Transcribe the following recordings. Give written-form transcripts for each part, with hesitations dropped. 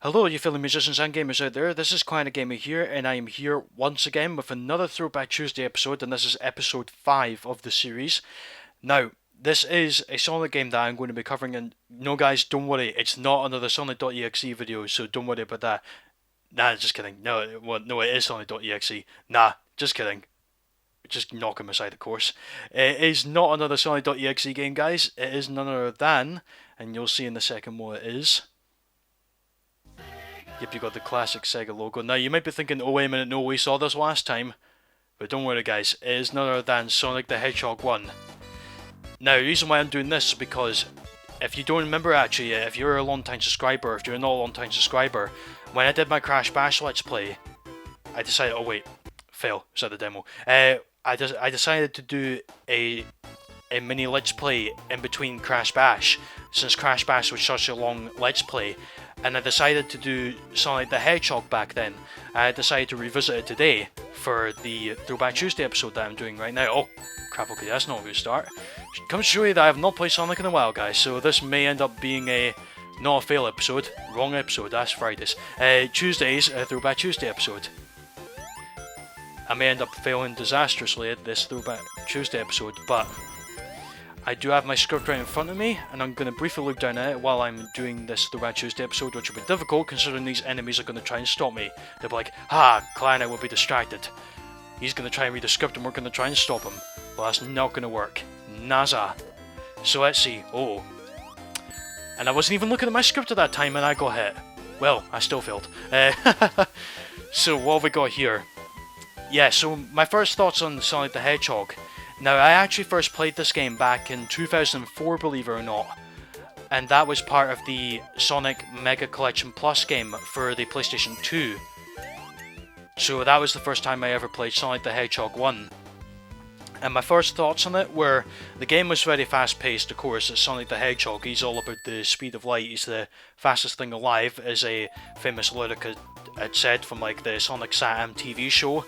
Hello, you fellow musicians and gamers out there. This is Clarinetgamer here, and I am here once again with another Throwback Tuesday episode, and this is episode 5 of the series. Now, this is a Sonic game that I'm going to be covering, and no guys, don't worry, it's not another Sonic.exe video, so don't worry about that. Nah, just kidding. No, it is Sonic.exe. Nah, just kidding. Just knock him aside, of course. It is not another Sonic.exe game, guys. It is none other than, and you'll see in a second what it is. Yep, you got the classic Sega logo. Now, you might be thinking, oh wait a minute, no, we saw this last time. But don't worry guys, it is none other than Sonic the Hedgehog 1. Now, the reason why I'm doing this is because, if you don't remember actually, if you're a long time subscriber, if you're not a long time subscriber, when I did my Crash Bash Let's Play, I decided, oh wait, fail, is that the demo? I decided to do a mini Let's Play in between Crash Bash, since Crash Bash was such a long Let's Play. And I decided to do Sonic the Hedgehog back then. I decided to revisit it today for the Throwback Tuesday episode that I'm doing right now. Oh, crap, okay, that's not a good start. Comes to show you that I have not played Sonic in a while, guys, so this may end up being not a fail episode. Wrong episode, that's Fridays. Tuesday's Throwback Tuesday episode. I may end up failing disastrously at this Throwback Tuesday episode, but I do have my script right in front of me, and I'm going to briefly look down at it while I'm doing this Throwback Tuesday episode, which will be difficult considering these enemies are going to try and stop me. They'll be like, Clarinet will be distracted. He's going to try and read the script and we're going to try and stop him. Well, that's not going to work. NASA. So let's see. Oh. And I wasn't even looking at my script at that time and I got hit. Well, I still failed. So what have we got here? Yeah, so my first thoughts on Sonic the Hedgehog. Now, I actually first played this game back in 2004, believe it or not, and that was part of the Sonic Mega Collection Plus game for the PlayStation 2. So that was the first time I ever played Sonic the Hedgehog 1. And my first thoughts on it were, the game was very fast paced, of course. It's Sonic the Hedgehog, he's all about the speed of light, he's the fastest thing alive, as a famous lyric had said from like the Sonic Sat-Am TV show.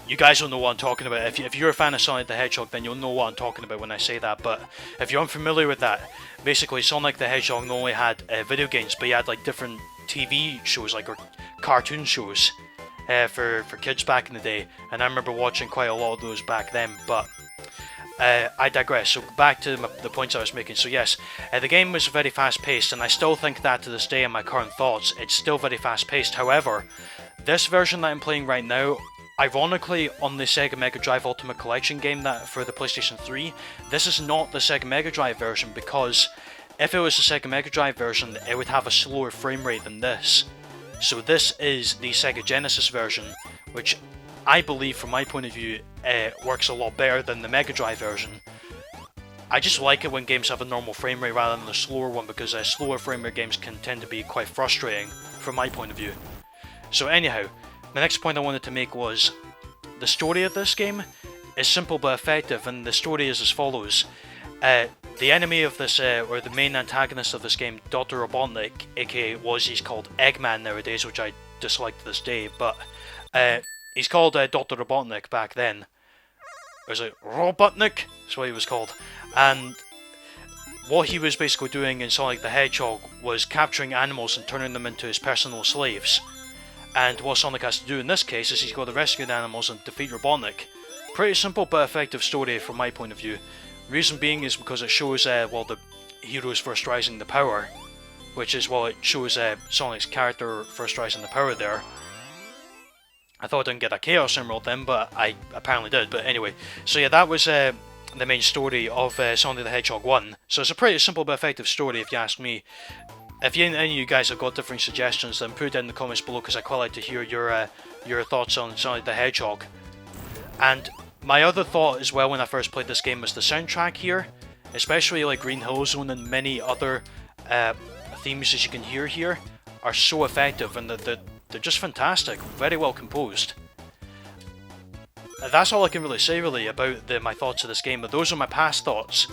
You guys don't know what I'm talking about. If you're a fan of Sonic the Hedgehog, then you'll know what I'm talking about when I say that. But if you're unfamiliar with that, basically Sonic the Hedgehog not only had video games, but he had like different TV shows, like or cartoon shows for kids back in the day. And I remember watching quite a lot of those back then. But I digress. So back to the points I was making. So yes, the game was very fast paced, and I still think that to this day in my current thoughts. It's still very fast paced. However, this version that I'm playing right now, ironically, on the Sega Mega Drive Ultimate Collection game that for the PlayStation 3, this is not the Sega Mega Drive version, because if it was the Sega Mega Drive version, it would have a slower frame rate than this. So this is the Sega Genesis version, which I believe, from my point of view, works a lot better than the Mega Drive version. I just like it when games have a normal frame rate rather than a slower one, because slower frame rate games can tend to be quite frustrating from my point of view. So anyhow, the next point I wanted to make was, the story of this game is simple but effective, and the story is as follows. The enemy of this, or the main antagonist of this game, Dr. Robotnik, aka he's called Eggman nowadays, which I dislike to this day, but he's called Dr. Robotnik back then. Or is it Robotnik? That's what he was called. And what he was basically doing in Sonic the Hedgehog was capturing animals and turning them into his personal slaves. And what Sonic has to do in this case is he's got to rescue the animals and defeat Robotnik. Pretty simple but effective story from my point of view. Reason being is because it shows, the heroes first rising the power. Which is, it shows Sonic's character first rising the power there. I thought I didn't get a Chaos Emerald then, but I apparently did. But anyway, so yeah, that was the main story of Sonic the Hedgehog 1. So it's a pretty simple but effective story if you ask me. If any of you guys have got different suggestions, then put it in the comments below, because I quite like to hear your thoughts on Sonic the Hedgehog. And my other thought as well when I first played this game was the soundtrack here, especially like Green Hill Zone and many other themes as you can hear here, are so effective, and they're just fantastic, very well composed. That's all I can really say really about my thoughts of this game, but those are my past thoughts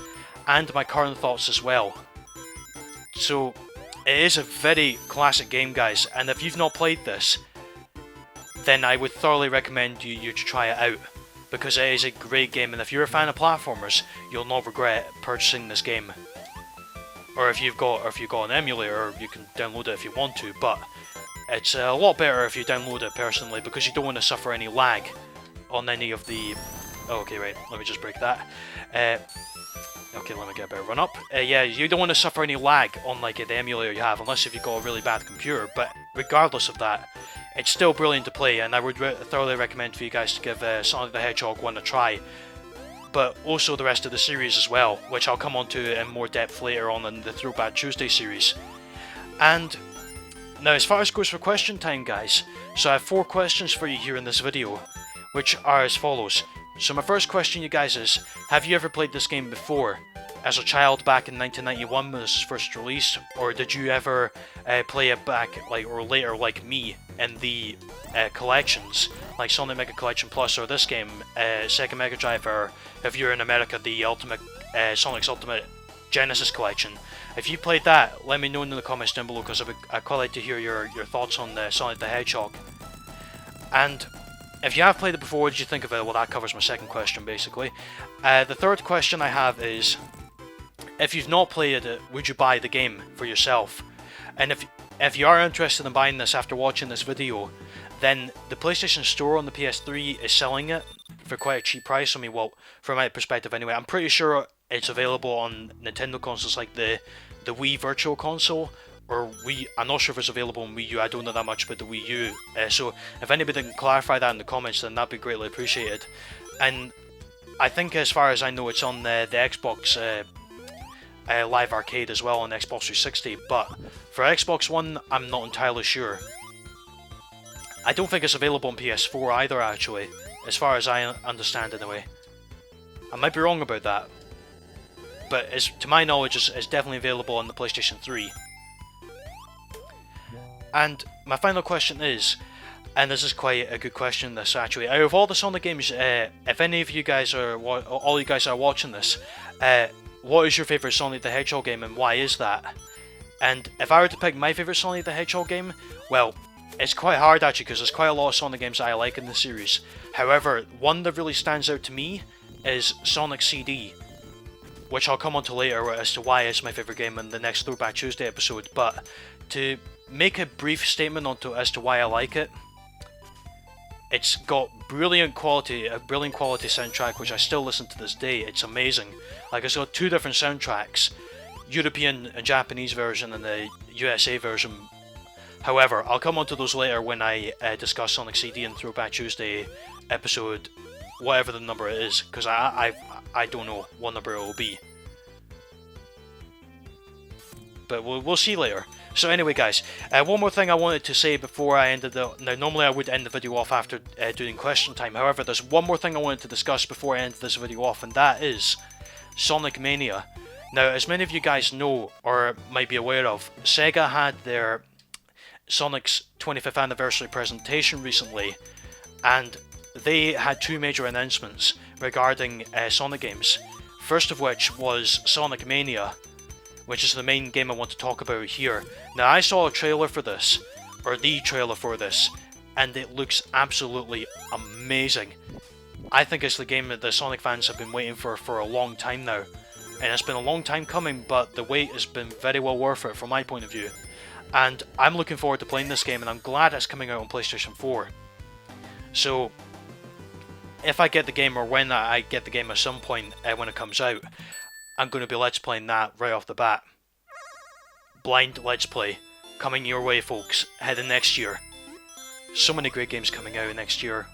and my current thoughts as well. So it is a very classic game, guys, and if you've not played this, then I would thoroughly recommend you to try it out, because it is a great game, and if you're a fan of platformers, you'll not regret purchasing this game. or if you've got an emulator, you can download it if you want to, but it's a lot better if you download it personally, because you don't want to suffer any lag on any of the... Oh, okay, right, let me just break that. Okay, let me get a better run up. Yeah, you don't want to suffer any lag on like the emulator you have, unless if you've got a really bad computer, but regardless of that, it's still brilliant to play, and I would thoroughly recommend for you guys to give Sonic the Hedgehog 1 a try, but also the rest of the series as well, which I'll come on to in more depth later on in the Throwback Tuesday series. And now as far as goes for question time, guys, so I have 4 questions for you here in this video, which are as follows. So my first question, you guys, is, have you ever played this game before? As a child back in 1991 when this was first released, or did you ever play it back, like, or later like me, in the collections, like Sonic Mega Collection Plus, or this game, Sega Mega Drive, or if you're in America, the Ultimate Sonic's Ultimate Genesis Collection? If you played that, let me know in the comments down below, because I'd quite like to hear your thoughts on Sonic the Hedgehog. And if you have played it before, what did you think of it? Well, that covers my second question, basically. The third question I have is, if you've not played it, would you buy the game for yourself? And if you are interested in buying this after watching this video, then the PlayStation Store on the PS3 is selling it for quite a cheap price. I mean, well, from my perspective anyway, I'm pretty sure it's available on Nintendo consoles like the Wii Virtual Console, or Wii. I'm not sure if it's available on Wii U, I don't know that much about the Wii U, so if anybody can clarify that in the comments, then that'd be greatly appreciated. And I think, as far as I know, it's on the Xbox Live Arcade as well on Xbox 360, but for Xbox One, I'm not entirely sure. I don't think it's available on PS4 either, actually, as far as I understand anyway. I might be wrong about that, but to my knowledge, it's definitely available on the PlayStation 3. And my final question is, and this is quite a good question, this actually, out of all the Sonic games, if any of you guys are, all you guys are watching this, what is your favourite Sonic the Hedgehog game, and why is that? And if I were to pick my favourite Sonic the Hedgehog game, well, it's quite hard actually, because there's quite a lot of Sonic games that I like in the series. However, one that really stands out to me is Sonic CD, which I'll come on to later as to why it's my favourite game in the next Throwback Tuesday episode, but to make a brief statement as to why I like it, it's got a brilliant quality soundtrack, which I still listen to this day. It's amazing. Like, it's got 2 different soundtracks, European and Japanese version and the USA version. However, I'll come on to those later when I discuss Sonic CD and Throwback Tuesday episode, whatever the number it is, because I don't know what number it will be. But we'll see later. So anyway, guys, one more thing I wanted to say before I ended now, normally I would end the video off after doing question time. However, there's one more thing I wanted to discuss before I end this video off, and that is Sonic Mania. Now, as many of you guys know, or might be aware of, Sega had their Sonic's 25th anniversary presentation recently, and they had 2 major announcements regarding Sonic games. First of which was Sonic Mania, which is the main game I want to talk about here. Now, I saw a trailer for this, or the trailer for this, and it looks absolutely amazing. I think it's the game that the Sonic fans have been waiting for a long time now, and it's been a long time coming, but the wait has been very well worth it from my point of view. And I'm looking forward to playing this game, and I'm glad it's coming out on PlayStation 4. So, if I get the game, or when I get the game at some point when it comes out, I'm going to be Let's Playing that right off the bat. Blind Let's Play. Coming your way, folks. Heading next year. So many great games coming out next year.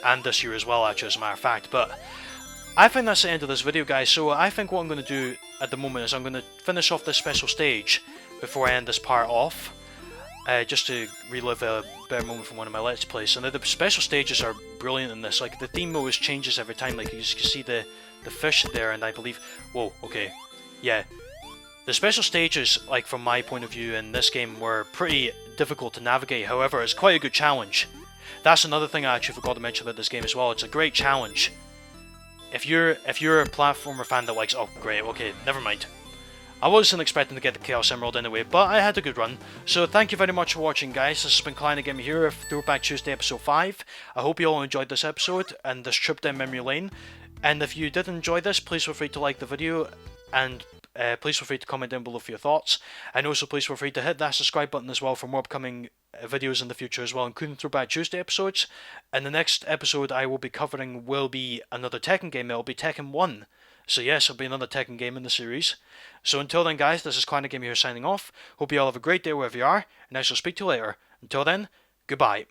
And this year as well, actually, as a matter of fact. But I think that's the end of this video, guys. So I think what I'm going to do at the moment is I'm going to finish off this special stage before I end this part off. Just to relive a better moment from one of my Let's Plays. So now the special stages are brilliant in this. Like, the theme always changes every time. Like, you can see the fish there, and I believe... Whoa, okay. Yeah. The special stages, like, from my point of view in this game, were pretty difficult to navigate. However, it's quite a good challenge. That's another thing I actually forgot to mention about this game as well. It's a great challenge. If you're a platformer fan that likes... Oh, great, okay, never mind. I wasn't expecting to get the Chaos Emerald anyway, but I had a good run. So thank you very much for watching, guys. This has been Clarinetgamer here with Throwback Tuesday episode 5. I hope you all enjoyed this episode and this trip down memory lane. And if you did enjoy this, please feel free to like the video and please feel free to comment down below for your thoughts, and also please feel free to hit that subscribe button as well for more upcoming videos in the future as well, including Throwback Tuesday episodes. And the next episode I will be covering will be another Tekken game. It'll be Tekken 1. So yes, it'll be another Tekken game in the series. So until then, guys, this is Clarinetgamer here signing off. Hope you all have a great day wherever you are, and I shall speak to you later. Until then, goodbye.